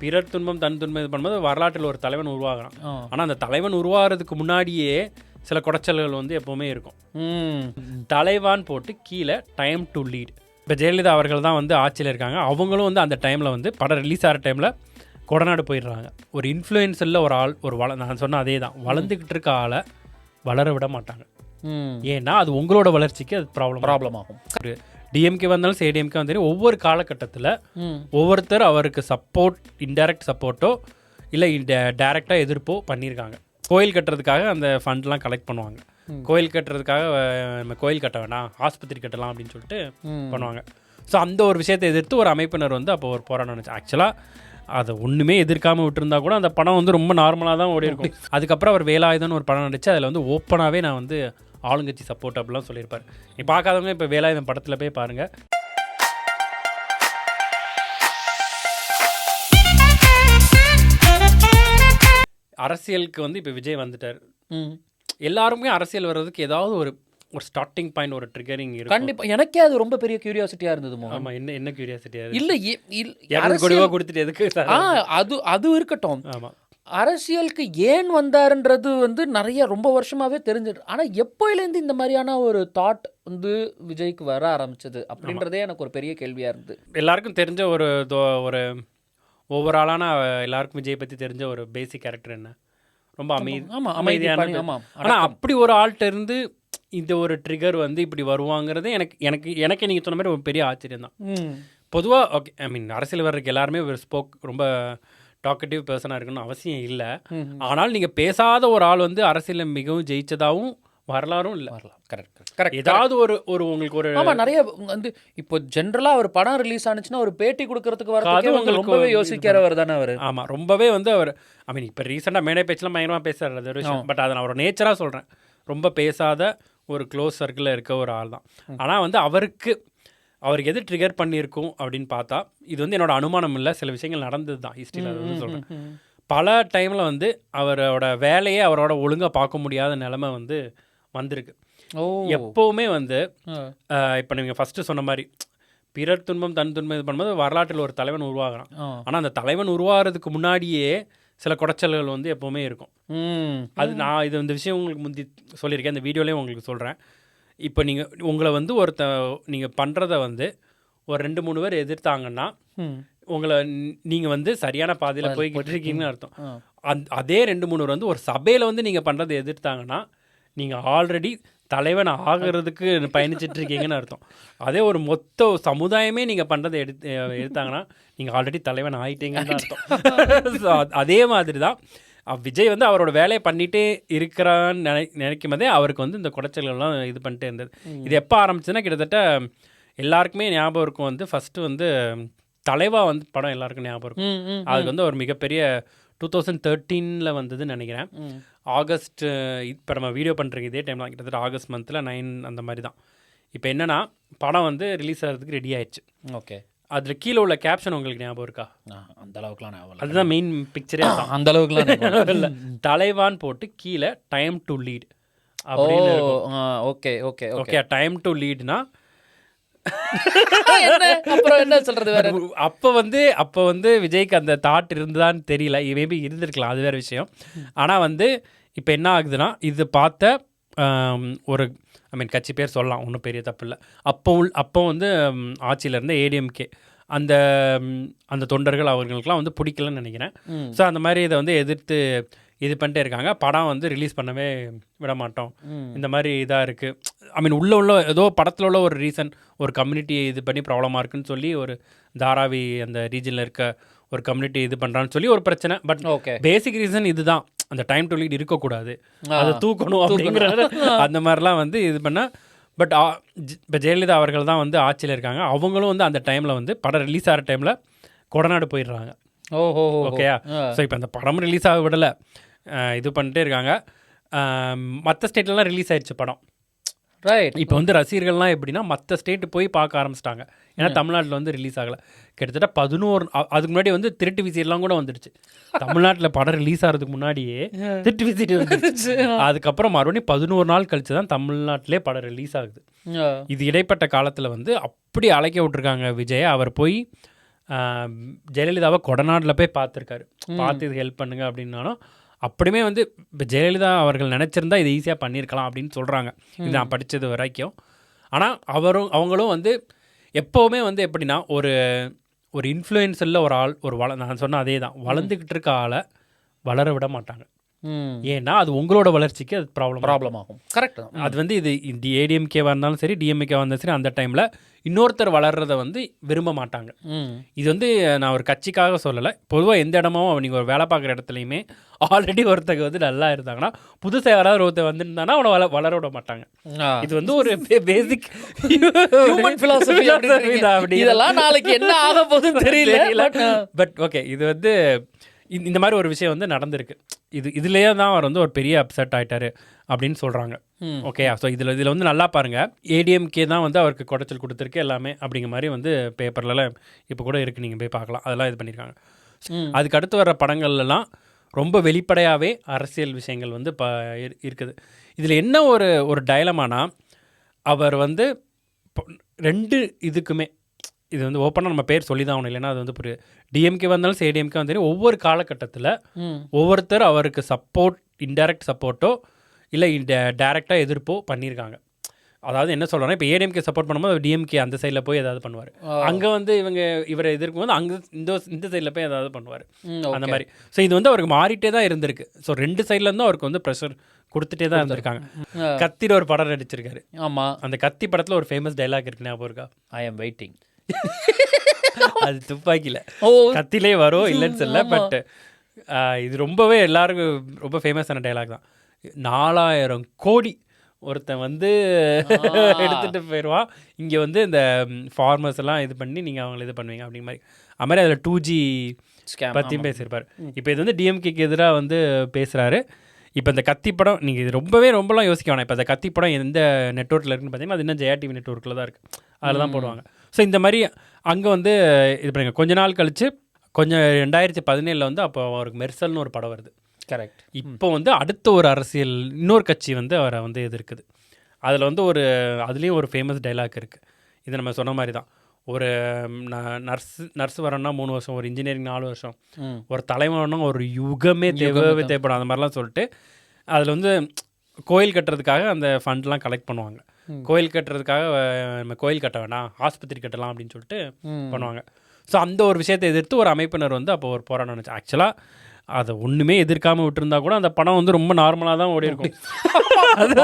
பிறர் துன்பம் தன் துன்பம் இது பண்ணும்போது வரலாற்றில் ஒரு தலைவன் உருவாகிறான். ஆனால் அந்த தலைவன் உருவாகிறதுக்கு முன்னாடியே சில குடைச்சல்கள் வந்து எப்போவுமே இருக்கும். தலைவான் போட்டு கீழே டைம் டு லீட். இப்போ ஜெயலலிதா அவர்கள் தான் வந்து ஆட்சியில் இருக்காங்க. அவங்களும் வந்து அந்த டைமில் வந்து படம் ரிலீஸ் ஆகிற டைமில் கொடநாடு போயிடுறாங்க. ஒரு இன்ஃப்ளூயன்ஸில் ஒரு ஆள் நான் சொன்ன அதே தான், வளர்ந்துக்கிட்டு இருக்க ஆளை வளர விட மாட்டாங்க. ஏன்னா அது உங்களோட வளர்ச்சிக்கு அது ப்ராப்ளம் ஆகும். டிஎம்கே வந்தாலும் சரி, ஏடிஎம்கே வந்தாலும் ஒவ்வொரு காலகட்டத்தில் ஒவ்வொருத்தர் அவருக்கு சப்போர்ட், இன்டைரக்ட் சப்போர்ட்டோ இல்லை டைரெக்டாக எதிர்ப்போ பண்ணியிருக்காங்க. கோயில் கட்டுறதுக்காக அந்த ஃபண்ட்லாம் கலெக்ட் பண்ணுவாங்க. கோயில் கட்டுறதுக்காக நம்ம கோயில் கட்ட வேணாம், ஆஸ்பத்திரி கட்டலாம் அப்படின்னு சொல்லிட்டு பண்ணுவாங்க. ஸோ அந்த ஒரு விஷயத்தை எதிர்த்து ஒரு அமைப்பினர் வந்து அப்போ ஒரு போராட்டம் நினச்சி, ஆக்சுவலாக அதை ஒன்றுமே எதிர்க்காமல் விட்டுருந்தா கூட அந்த படம் வந்து ரொம்ப நார்மலாக தான் ஓடி இருக்கும். அதுக்கப்புறம் அவர் வேலாயுதம்னு ஒரு படம் நடிச்சு அதில் வந்து ஓப்பனாகவே நான் வந்து ஆளுங்கட்சி சப்போர்ட் அப்படிலாம் சொல்லியிருப்பார். நீ பார்க்காதவங்க இப்போ வேலாயுதம் படத்தில் போய் பாருங்கள். அரசியலுக்கு வந்து இப்போ விஜய் வந்துட்டார். எல்லாருமே அரசியல் வர்றதுக்கு ஏதாவது ஒரு ஸ்டார்டிங் பாயிண்ட், ஒரு ட்ரிகரிங் இருக்கும். கண்டிப்பா. எனக்கே அது ரொம்ப பெரிய கியூரியாசிட்டியா இருந்தது. ஆமா, என்ன கியூரியாசிட்டியா இல்ல கொடுத்துட்டு எதுக்கு அது இருக்கட்டும். ஆமா, அரசியலுக்கு ஏன் வந்தாருன்றது வந்து நிறைய ரொம்ப வருஷமாவே தெரிஞ்சிட்டு, ஆனா எப்போலேருந்து இந்த மாதிரியான ஒரு தாட் வந்து விஜய்க்கு வர ஆரம்பிச்சது அப்படின்றதே எனக்கு ஒரு பெரிய கேள்வியா இருந்தது. எல்லாருக்கும் தெரிஞ்ச ஒரு ஓவராலான எல்லாருக்கும் விஜய் பத்தி தெரிஞ்ச ஒரு பேசிக் கேரக்டர் என்ன, ரொம்ப அமைதியான. ஆனா அப்படி ஒரு ஆள்கிட்ட இருந்து இந்த ஒரு ட்ரிகர் வந்து இப்படி வருவாங்கிறது எனக்கு நீங்கள் சொன்ன மாதிரி ஒரு பெரிய ஆச்சரியம் தான். பொதுவாக ஓகே, ஐ மீன் அரசியல் வர்றதுக்கு எல்லாருமே ஒரு ரொம்ப டாக்கட்டிவ் பர்சனாக இருக்குன்னு அவசியம் இல்லை. ஆனால் நீங்கள் பேசாத ஒரு ஆள் வந்து அரசியலில் மிகவும் ஜெயிச்சதாகவும் வரலாறும் இல்லை. கரெக்ட். ஏதாவது ஒரு உங்களுக்கு ஒரு நிறைய வந்து இப்போ ஜென்ரலாக ஒரு படம் ரிலீஸ் ஆனிச்சுன்னா ஒரு பேட்டி கொடுக்கறதுக்கு வரது உங்களுக்கு ரொம்பவே யோசிக்கிறவர் தானே அவர். ஆமாம், ரொம்பவே வந்து அவர், ஐ மீன் இப்போ ரீசெண்டாக மேடை பேச்செலாம் பயங்கரமாக பேசுகிறார், அது ஒரு விஷயம். பட் அதை நான் ஒரு நேச்சராக சொல்கிறேன், ரொம்ப பேசாத ஒரு க்ளோஸ் சர்க்கிளில் இருக்க ஒரு ஆள் தான். ஆனால் வந்து அவருக்கு எது ட்ரிகர் பண்ணியிருக்கும் அப்படின்னு பார்த்தா, இது வந்து என்னோட அனுமானம் இல்லை, சில விஷயங்கள் நடந்தது தான் ஹிஸ்ட்ரியில். அதை வந்து சொல்கிறேன். பல டைமில் வந்து அவரோட வேலையை அவரோட ஒழுங்காக பார்க்க முடியாத நிலைமை வந்து வந்திருக்கு. எப்போவுமே வந்து இப்போ நீங்கள் ஃபஸ்ட்டு சொன்ன மாதிரி பிறர் துன்பம் தன் துன்பம் இது பண்ணும்போது வரலாற்றில் ஒரு தலைவன் உருவாகிறான். ஆனால் அந்த தலைவன் உருவாகிறதுக்கு முன்னாடியே சில குடைச்சல்கள் வந்து எப்போவுமே இருக்கும். அது நான் இந்த விஷயம் உங்களுக்கு முந்தி சொல்லியிருக்கேன், இந்த வீடியோலேயும் உங்களுக்கு சொல்கிறேன். இப்போ உங்களை வந்து நீங்கள் பண்ணுறத வந்து ஒரு 2-3 பேர் எதிர்த்தாங்கன்னா உங்களை நீங்கள் வந்து சரியான பாதையில் போய்கிட்டு இருக்கீங்கன்னு அர்த்தம். அதே 2-3 பேர் வந்து ஒரு சபையில் வந்து நீங்கள் பண்ணுறதை எதிர்த்தாங்கன்னா நீங்கள் ஆல்ரெடி தலைவன் ஆகிறதுக்கு பயணிச்சுட்டு இருக்கீங்கன்னு அர்த்தம். அதே ஒரு மொத்த சமுதாயமே நீங்கள் பண்ணுறதை எடுத்தாங்கன்னா நீங்கள் ஆல்ரெடி தலைவன் ஆகிட்டீங்கன்னு அர்த்தம். அதே மாதிரி தான் விஜய் வந்து அவரோட வேலையை பண்ணிகிட்டே இருக்கிறான்னு நினைக்கும் போதே அவருக்கு வந்து இந்த குடைச்சல்கள்லாம் இது பண்ணிட்டே இருந்தது. இது எப்போ ஆரம்பிச்சுன்னா கிட்டத்தட்ட எல்லாருக்குமே ஞாபகம் இருக்கும். வந்து ஃபஸ்ட்டு வந்து தலைவா வந்து படம் எல்லாருக்கும் ஞாபகம் இருக்கும். அதுக்கு வந்து ஒரு மிகப்பெரிய 2013 வந்ததுன்னு நினைக்கிறேன். ஆகஸ்ட், இப்போ நம்ம வீடியோ பண்ணுறீங்க இதே டைம் தான், கிட்டத்தட்ட ஆகஸ்ட் மந்தில் 9 அந்த மாதிரி தான். இப்போ என்னென்னா படம் வந்து ரிலீஸ் ஆகிறதுக்கு ரெடி ஆயிடுச்சு. ஓகே, அதில் கீழே உள்ள கேப்ஷன் உங்களுக்கு ஞாபகம் இருக்கா? அந்த அளவுக்குலாம் ஞாபகம், அதுதான் மெயின் பிக்சரே தான். அந்த அளவுக்குலாம் இல்லை, தலைவான் போட்டு கீழே டைம் டு லீட் அப்படின்னு. Okay okay okay, time to லீட்னா அப்புறம் என்ன சொல்றது வேற. அப்போ வந்து விஜய்க்கு அந்த தாட் இருந்ததான்னு தெரியல, மேபி இருந்திருக்கலாம், அது வேற விஷயம். ஆனால் வந்து இப்போ என்ன ஆகுதுன்னா, இது பார்த்த ஒரு ஐ மீன் கட்சி பேர் சொல்லலாம், ஒன்றும் பெரிய தப்பு இல்லை. அப்போ வந்து ஆட்சியில் இருந்த ஏடிஎம்கே அந்த தொண்டர்கள் அவர்களுக்கெல்லாம் வந்து பிடிக்கலன்னு நினைக்கிறேன். ஸோ அந்த மாதிரி இதை வந்து எதிர்த்து இது பண்ணிட்டே இருக்காங்க. படம் வந்து ரிலீஸ் பண்ணவே விட மாட்டோம், இந்த மாதிரி இதாக இருக்குது. ஐ மீன் உள்ள ஏதோ படத்தில் உள்ள ஒரு ரீசன், ஒரு கம்யூனிட்டி இது பண்ணி ப்ராப்ளமாக இருக்குன்னு சொல்லி ஒரு தாராவி அந்த ரீஜனில் இருக்க ஒரு கம்யூனிட்டி இது பண்ணுறான்னு சொல்லி ஒரு பிரச்சனை. பட் பேசிக் ரீசன் இதுதான், அந்த டைம் டு லீட் இருக்கக்கூடாது, அதை தூக்கணும் அப்படிங்கிற அந்த மாதிரிலாம் வந்து இது பண்ண. பட் இப்போ ஜெயலலிதா அவர்கள் தான் வந்து ஆட்சியில் இருக்காங்க. அவங்களும் வந்து அந்த டைமில் வந்து படம் ரிலீஸ் ஆகிற டைமில் கொடநாடு போயிடுறாங்க. ஓகேயா? ஸோ இப்போ அந்த படம் ரிலீஸ் ஆக விடலை, இது பண்ணிட்டே இருக்காங்க. மற்ற ஸ்டேட்லலாம் ரிலீஸ் ஆயிடுச்சு படம். ரைட். இப்போ வந்து ரசிகர்கள்லாம் எப்படின்னா மற்ற ஸ்டேட்டு போய் பார்க்க ஆரம்பிச்சிட்டாங்க. ஏன்னா தமிழ்நாட்டில் வந்து ரிலீஸ் ஆகலை. கிட்டத்தட்ட 11 அதுக்கு முன்னாடி வந்து திருட்டு விசிட்லாம் கூட வந்துடுச்சு. தமிழ்நாட்டில் படம் ரிலீஸ் ஆகிறதுக்கு முன்னாடியே திருட்டு விசிட் வந்துடுச்சு. அதுக்கப்புறம் மறுபடியும் 11 நாள் கழிச்சு தான் தமிழ்நாட்டிலே படம் ரிலீஸ் ஆகுது. இது இடைப்பட்ட காலத்தில் வந்து அப்படி அழைக்க விட்டுருக்காங்க விஜய். அவர் போய் ஜெயலலிதாவை கொடநாட்டில் போய் பார்த்துருக்காரு. பார்த்து இது ஹெல்ப் பண்ணுங்க அப்படின்னாலும் அப்படியுமே வந்து இப்போ ஜெயலலிதா அவர்கள் நினச்சிருந்தா இது ஈஸியாக பண்ணியிருக்கலாம் அப்படின்னு சொல்கிறாங்க, இது நான் படித்தது வரைக்கும். ஆனால் அவங்களும் வந்து எப்போவுமே வந்து எப்படின்னா ஒரு இன்ஃப்ளூயன்ஸில் ஒரு ஆள் நான் சொன்ன அதே தான், வளர்ந்துக்கிட்டு இருக்க ஆளை வளர விட மாட்டாங்க. ஏன்னா அது உங்களோட வளர்ச்சிக்கு அது ப்ராப்ளம் ஆகும். கரெக்ட். அது வந்து இது ஏடிஎம்கேவாக இருந்தாலும் சரி, டிஎம்கேவாக இருந்தாலும் சரி, அந்த டைமில் இன்னொருத்தர் வளர்றதை வந்து விரும்ப மாட்டாங்க. இது வந்து நான் ஒரு கட்சிக்காக சொல்லலை, பொதுவாக எந்த இடமும் நீங்கள் ஒரு வேலை பார்க்குற இடத்துலையுமே ஆல்ரெடி ஒருத்தங்க வந்து நல்லா இருந்தாங்கன்னா புதுசாக யாராவது ஒருத்தர் வந்துருந்தாங்கன்னா அவனை வளர விட மாட்டாங்க. இது வந்து ஒரு பேசிக் ஹியூமன் ஃபிலாசபி. இதெல்லாம் நாளைக்கு என்ன ஆக போகுதுன்னு தெரியல. பட் ஓகே, இது வந்து இந்த மாதிரி ஒரு விஷயம் வந்து நடந்திருக்கு. இதுலேயே தான் அவர் வந்து ஒரு பெரிய அப்செட் ஆகிட்டாரு அப்படின்னு சொல்கிறாங்க. ஓகே, ஸோ இதில் வந்து நல்லா பாருங்கள், ஏடிஎம்கே தான் வந்து அவருக்கு குடைச்சல் கொடுத்துருக்கு எல்லாமே அப்படிங்கிற மாதிரி வந்து பேப்பர்லலாம் இப்போ கூட இருக்குது, நீங்கள் போய் பார்க்கலாம். அதெல்லாம் இது பண்ணியிருக்காங்க. அதுக்கு அடுத்து வர்ற படங்கள்லாம் ரொம்ப வெளிப்படையாகவே அரசியல் விஷயங்கள் வந்து இருக்குது. இதில் என்ன ஒரு டயலமானா, அவர் வந்து 2 இதுக்குமே இது வந்து ஓப்பனாக நம்ம பேர் சொல்லி தான் ஆகணும், இல்லைன்னா அது வந்து டிஎம்கே வந்தாலும் சரி, ஏடிஎம்கே வந்தாலும் ஒவ்வொரு காலகட்டத்தில் ஒவ்வொருத்தர் அவருக்கு சப்போர்ட், இன்டைரக்ட் சப்போர்ட்டோ இல்லை டைரெக்டாக எதிர்ப்போ பண்ணியிருக்காங்க. அதாவது என்ன சொல்கிறேன்னா, இப்போ ஏடிஎம்கே சப்போர்ட் பண்ணும்போது டிஎம்கே அந்த சைடில் போய் ஏதாவது பண்ணுவார், அங்கே வந்து இவரை எதிர்க்கும் போது அங்கே இந்த சைடில் போய் ஏதாவது பண்ணுவார், அந்த மாதிரி. ஸோ இது வந்து அவருக்கு மாறிட்டே தான் இருந்திருக்கு. ஸோ 2 சைட்லேருந்தும் அவருக்கு வந்து ப்ரெஷர் கொடுத்துட்டே தான் இருந்திருக்காங்க. கத்தியில் ஒரு படம் நடிச்சிருக்காரு. ஆமாம், அந்த கத்தி படத்தில் ஒரு ஃபேமஸ் டைலாக் இருக்கு, ஞாபகம் இருக்கா? I am waiting. அது துப்பாக்கியில் கத்திலே வரும், இல்லைன்னு சொல்ல. பட் இது ரொம்பவே எல்லாருக்கும் ரொம்ப ஃபேமஸான டைலாக் தான். 4000 கோடி ஒருத்தன் வந்து எடுத்துகிட்டு போயிடுவான், இங்கே வந்து இந்த ஃபார்மர்ஸ் எல்லாம் இது பண்ணி நீங்கள் அவங்களை இது பண்ணுவீங்க அப்படிங்கிற மாதிரி. அது மாதிரி அதில் 2G பற்றியும் பேசியிருப்பார். இப்போ இது வந்து டிஎம்கேக்கு எதிராக வந்து பேசுகிறாரு. இப்போ இந்த கத்தி படம் நீங்கள் இது ரொம்பலாம் யோசிக்க வேணாம். இப்போ அந்த கத்தி படம் எந்த நெட்வொர்க்கில் இருக்குன்னு பார்த்தீங்கன்னா அது இன்னும் ஜெயா டிவி நெட்வொர்க்கில் தான் இருக்குது, அதில் தான் போடுவாங்க. ஸோ இந்த மாதிரி அங்கே வந்து இது பண்ணுங்க. கொஞ்ச நாள் கழித்து 2017 வந்து அப்போ அவருக்கு மெர்சல்னு ஒரு படம் வருது. கரெக்ட். இப்போ வந்து அடுத்த ஒரு அரசியல் இன்னொரு கட்சி வந்து அவரை வந்து எதிர்க்குது. அதில் வந்து அதுலேயும் ஒரு ஃபேமஸ் டைலாக் இருக்குது. இது நம்ம சொன்ன மாதிரி தான், ஒரு நர்ஸ் வரணும்னா 3 வருஷம், ஒரு இன்ஜினியரிங் 4 வருஷம், ஒரு தலைவனா ஒரு யுகமே தேவைப்படும், அந்த மாதிரிலாம் சொல்லிட்டு அதில் வந்து கோயில் கட்டுறதுக்காக அந்த ஃபண்ட்லாம் கலெக்ட் பண்ணுவாங்க. கோயில் கட்டுறதுக்காக நம்ம கோயில் கட்ட வேணாம், ஆஸ்பத்திரி கட்டலாம் அப்படின்னு சொல்லிட்டு பண்ணுவாங்க. ஸோ அந்த ஒரு விஷயத்தை எதிர்த்து ஒரு அமைப்பினர் வந்து அப்போ ஒரு போராட்டம் நினச்சி, ஆக்சுவலாக அதை ஒன்றுமே எதிர்க்காமல் விட்டுருந்தா கூட அந்த படம் வந்து ரொம்ப நார்மலாக தான் ஓடி இருக்கும். அது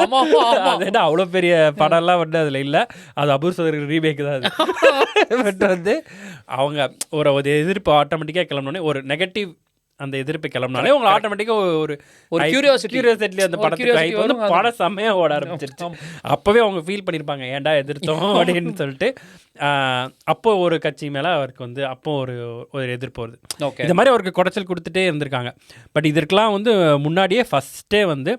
அவ்வளோ பெரிய படம்லாம் வந்து அதில் இல்லை, அது அபூர் சோதரி ரீமேக் தான் அது. பட் வந்து அவங்க ஒரு எதிர்ப்பு ஆட்டோமேட்டிக்காக கிளம்பினோடனே, ஒரு நெகட்டிவ் அந்த எதிர்ப்பு கிளம்பினாலே உங்களுக்கு ஆட்டோமேட்டிக்காக ஒரு கியூரியாசிட்டி அந்த படத்துக்கு வந்து படம் செம்மையாக ஓட ஆரம்பிச்சிருச்சு. அப்போவே அவங்க ஃபீல் பண்ணியிருப்பாங்க, ஏன்டா எதிர்த்தோம் அப்படின்னு சொல்லிட்டு. அப்போ ஒரு கட்சி மேலே அவருக்கு வந்து அப்போ ஒரு எதிர்ப்பு வருது. இந்த மாதிரி அவருக்கு குடைச்சல் கொடுத்துட்டே இருந்திருக்காங்க. பட் இதற்கெல்லாம் வந்து முன்னாடியே ஃபஸ்ட்டே வந்து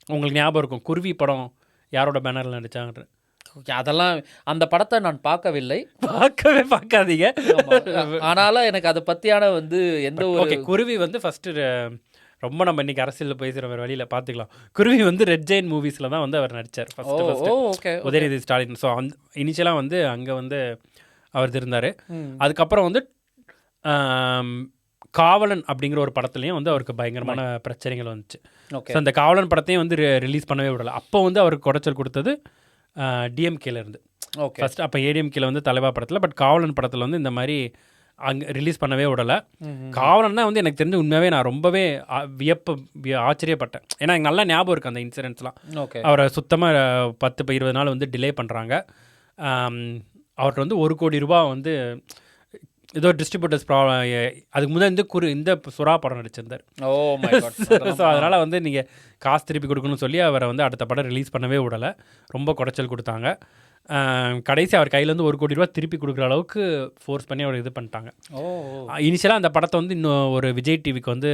உங்களுக்கு ஞாபகம் இருக்கும், குருவி படம் யாரோட பேனரில் நடித்தாங்க. அதெல்லாம் அந்த படத்தை நான் பார்க்காதீங்க. ஆனாலும் எனக்கு அதை பற்றியான வந்து எந்த ஒரு குருவி வந்து ஃபஸ்ட்டு ரொம்ப நம்ம இன்றைக்கி அரசியலில் பேசுகிற வேறு வழியில் பார்த்துக்கலாம். குருவி வந்து ரெட் ஜெயின் மூவிஸில் தான் வந்து அவர் நடித்தார் ஃபஸ்ட்டு உதயநிதி ஸ்டாலின். ஸோ இனிஷியலாக வந்து அங்கே வந்து அவர் இருந்தார். அதுக்கப்புறம் வந்து காவலன் அப்படிங்கிற ஒரு படத்துலையும் வந்து அவருக்கு பயங்கரமான பிரச்சனைகள் வந்துச்சு. ஸோ அந்த காவலன் படத்தையும் வந்து ரிலீஸ் பண்ணவே விடலை. அப்போ வந்து அவருக்கு குடைச்சல் கொடுத்தது டிஎம்கேல இருந்து. ஃபஸ்ட் அப்போ ஏடிஎம்கேல வந்து தலைவா படத்தில், பட் காவலன் படத்தில் வந்து இந்த மாதிரி அங்கே ரிலீஸ் பண்ணவே விடலை. காவலன்னா வந்து எனக்கு தெரிஞ்சு உண்மையாகவே நான் ரொம்பவே ஆச்சரியப்பட்டேன். ஏன்னா எனக்கு நல்லா ஞாபகம் இருக்குது அந்த இன்சிடென்ட்ஸ்லாம். அவரை சுத்தமாக 10-20 நாள் வந்து டிலே பண்ணுறாங்க. அவர்கிட்ட வந்து 1 கோடி ரூபா வந்து ஏதோ டிஸ்ட்ரிபியூட்டர்ஸ் அதுக்கு முன்னாடி இந்த சுறா படம் நடிச்சிருந்தார். ஸோ அதனால் வந்து நீங்கள் காசு திருப்பி கொடுக்கணும்னு சொல்லி அவரை வந்து அடுத்த படம் ரிலீஸ் பண்ணவே விடலை, ரொம்ப குடைச்சல் கொடுத்தாங்க. கடைசி அவர் கையிலேருந்து 1 கோடி ரூபா திருப்பி கொடுக்குற அளவுக்கு ஃபோர்ஸ் பண்ணி அவர் இது பண்ணிட்டாங்க. இனிஷியலாக அந்த படத்தை வந்து இன்னும் ஒரு விஜய் டிவிக்கு வந்து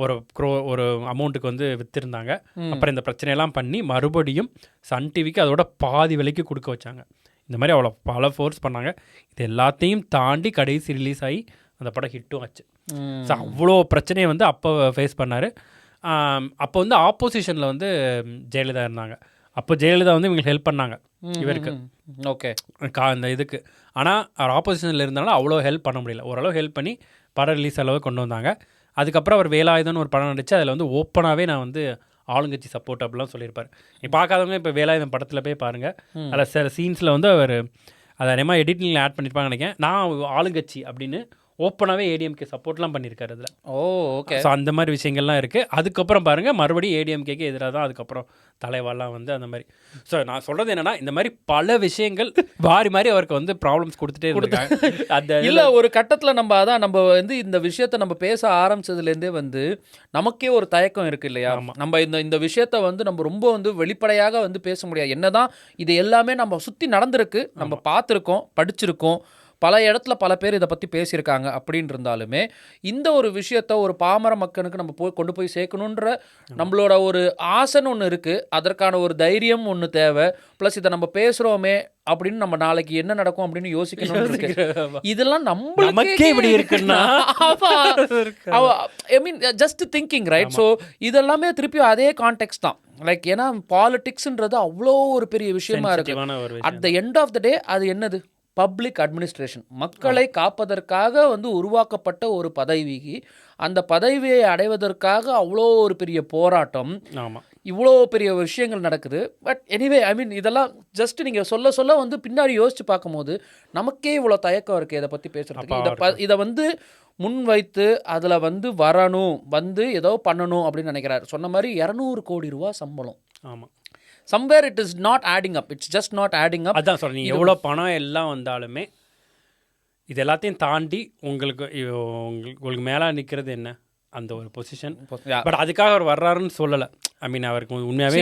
ஒரு அமௌண்ட்டுக்கு வந்து விற்றுருந்தாங்க. அப்புறம் இந்த பிரச்சனையெல்லாம் பண்ணி மறுபடியும் சன் டிவிக்கு அதோட பாதி விலைக்கு கொடுக்க வச்சாங்க. இந்த மாதிரி அவ்வளோ பல ஃபோர்ஸ் பண்ணாங்க. இது எல்லாத்தையும் தாண்டி கடைசி ரிலீஸ் ஆகி அந்த படம் ஹிட்டும் ஆச்சு. ஸோ அவ்வளோ பிரச்சனையை வந்து அப்போ ஃபேஸ் பண்ணார். அப்போ வந்து ஆப்போசிஷனில் வந்து ஜெயலலிதா இருந்தாங்க. அப்போ ஜெயலலிதா வந்து இவங்களுக்கு ஹெல்ப் பண்ணாங்க இவருக்கு ஓகே அந்த இதுக்கு. ஆனால் அவர் ஆப்போசிஷனில் இருந்தாலும் அவ்வளோ ஹெல்ப் பண்ண முடியல. ஓரளவு ஹெல்ப் பண்ணி படம் ரிலீஸ் அளவு கொண்டு வந்தாங்க. அதுக்கப்புறம் அவர் வேலாயுதம்னு ஒரு படம் நடிச்சு அதில் வந்து ஓப்பனாகவே நான் வந்து ஆளுங்கட்சி சப்போர்ட் அப்படிலாம் சொல்லியிருப்பார். நீ பார்க்காதவங்க இப்போ வேலாயுதம் படத்தில் போய் பாருங்கள். அதில் சில சீன்ஸில் வந்து அவர் அதை என்னமா எடிட்டிங்கில் ஆட் பண்ணியிருப்பாங்க நினைக்கிறேன். நான் ஆளுங்கட்சி அப்படின்னு ஓப்பனாகவே ஏடிஎம்கே சப்போர்ட்லாம் பண்ணியிருக்காரு அதில். ஓகே. ஸோ அந்த மாதிரி விஷயங்கள்லாம் இருக்குது. அதுக்கப்புறம் பாருங்கள் மறுபடியும் ஏடிஎம்கேக்கு எதிராக தான் அதுக்கப்புறம் தலைவாலாம் வந்து அந்த மாதிரி. ஸோ நான் சொல்கிறது என்னென்னா இந்த மாதிரி பல விஷயங்கள் வாரி மாதிரி அவருக்கு வந்து ப்ராப்ளம்ஸ் கொடுத்துட்டே இருக்காங்க. அந்த இல்லை ஒரு கட்டத்தில் நம்ம வந்து இந்த விஷயத்தை நம்ம பேச ஆரம்பிச்சதுலேருந்தே வந்து நமக்கே ஒரு தயக்கம் இருக்குது இல்லையா? நம்ம இந்த விஷயத்தை வந்து நம்ம ரொம்ப வந்து வெளிப்படையாக வந்து பேச முடியாது. என்னதான் இது எல்லாமே நம்ம சுற்றி நடந்திருக்கு, நம்ம பார்த்துருக்கோம், படிச்சிருக்கோம், பல இடத்துல பல பேர் இதை பற்றி பேசியிருக்காங்க. அப்படின்னு இருந்தாலுமே இந்த ஒரு விஷயத்த ஒரு பாமர மக்களுக்கு நம்ம கொண்டு போய் சேர்க்கணுன்ற நம்மளோட ஒரு ஆசைன்னு ஒன்று இருக்குது. அதற்கான ஒரு தைரியம் ஒன்று தேவை. ப்ளஸ் இதை நம்ம பேசுகிறோமே அப்படின்னு நம்ம நாளைக்கு என்ன நடக்கும் அப்படின்னு யோசிக்கணும். இதெல்லாம் நமக்கே இப்படி இருக்குன்னா I mean just thinking right. So இதெல்லாமே திருப்பியும் அதே கான்டெக்ட் தான். லைக் ஏன்னா பாலிடிக்ஸ்ன்றது அவ்வளோ ஒரு பெரிய விஷயமா இருக்கு. At the end of the day அது என்னது? Public administration. மக்களை காப்பதற்காக வந்து உருவாக்கப்பட்ட ஒரு பதவி. அந்த பதவியை அடைவதற்காக அவ்வளோ ஒரு பெரிய போராட்டம், இவ்வளோ பெரிய விஷயங்கள் நடக்குது. பட் எனிவே ஐ மீன் இதெல்லாம் ஜஸ்ட் நீங்கள் சொல்ல வந்து பின்னாடி யோசிச்சு பார்க்கும்போது நமக்கே இவ்வளோ தயக்கம் இருக்குது இதை பற்றி பேசுகிறதுக்கு. இதை வந்து முன் வைத்து அதில் வந்து வரணும், வந்து ஏதோ பண்ணணும் அப்படின்னு நினைக்கிறாரு. சொன்ன மாதிரி 200 கோடி ரூபா சம்பளம். ஆமாம். somewhere it is not adding up. It's just not adding up. அதான் சொல்கிறேன். நீங்கள் எவ்வளோ பணம் எல்லாம் வந்தாலுமே இது எல்லாத்தையும் தாண்டி உங்களுக்கு மேலே நிற்கிறது என்ன? அந்த ஒரு பொசிஷன். பட் அதுக்காக அவர் வர்றாருன்னு சொல்லலை. ஐ மீன் அவருக்கு உண்மையாகவே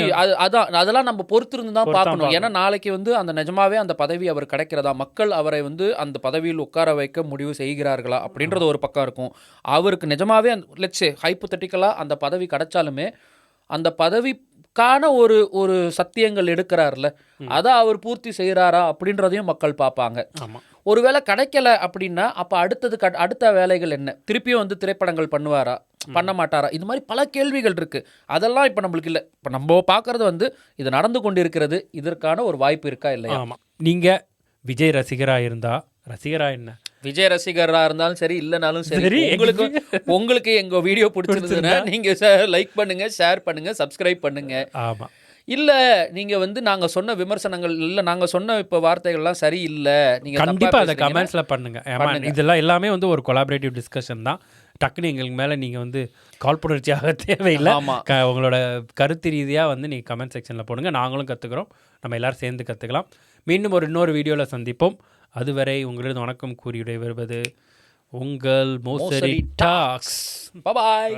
அதெல்லாம் நம்ம பொறுத்திருந்து தான் பார்க்கணும். ஏன்னா நாளைக்கு வந்து அந்த நிஜமாவே அந்த பதவி அவர் கிடைக்கிறதா, மக்கள் அவரை வந்து அந்த பதவியில் உட்கார வைக்க முடிவு செய்கிறார்களா அப்படின்றது ஒரு பக்கம் இருக்கும். அவருக்கு நிஜமாவே லெட்ஸ் சே ஹைப்போதெட்டிக்கலாக அந்த பதவி கிடைச்சாலுமே அந்த பதவிக்கான ஒரு சத்தியங்கள் எடுக்கிறார்ல, அதை அவர் பூர்த்தி செய்கிறாரா அப்படின்றதையும் மக்கள் பார்ப்பாங்க. ஒருவேளை கிடைக்கல அப்படின்னா அப்போ அடுத்த வேலைகள் என்ன? திருப்பியும் வந்து திரைப்படங்கள் பண்ணுவாரா, பண்ண மாட்டாரா? இது மாதிரி பல கேள்விகள் இருக்குது. அதெல்லாம் இப்போ நம்மளுக்கு இல்லை. இப்போ நம்ம பார்க்குறது வந்து இது நடந்து கொண்டு இருக்கிறது. இதற்கான ஒரு வாய்ப்பு இருக்கா இல்லையா? ஆமாம். நீங்கள் விஜய் ரசிகராக இருந்தால் என்ன, விஜய் ரசிகராக இருந்தாலும் சரி இல்லைனாலும் சரி, உங்களுக்கு எங்கள் வீடியோ பிடிச்சிருந்ததுன்னா நீங்கள் லைக் பண்ணுங்கள், ஷேர் பண்ணுங்கள், சப்ஸ்கிரைப் பண்ணுங்கள். ஆமாம். இல்லை நீங்கள் வந்து நாங்கள் சொன்ன விமர்சனங்கள் இல்லை, நாங்கள் சொன்ன இப்போ வார்த்தைகள்லாம் சரி இல்லை, நீங்கள் கண்டிப்பாக அதை கமெண்ட்ஸில் பண்ணுங்கள். இதெல்லாம் எல்லாமே வந்து ஒரு கொலாபரேட்டிவ் டிஸ்கஷன் தான். டக்குன்னு எங்களுக்கு மேலே நீங்கள் வந்து காழ்ப்புணர்ச்சியாக தேவையில்லை. உங்களோட கருத்து ரீதியாக வந்து நீங்கள் கமெண்ட் செக்ஷனில் போடுங்க. நாங்களும் கற்றுக்குறோம், நம்ம எல்லோரும் சேர்ந்து கற்றுக்கலாம். மீண்டும் இன்னொரு வீடியோவில் சந்திப்போம். அதுவரை உங்களது வணக்கம் கூறி விடைபெறுவது உங்கள் மோசரி டாக்ஸ். பாய்.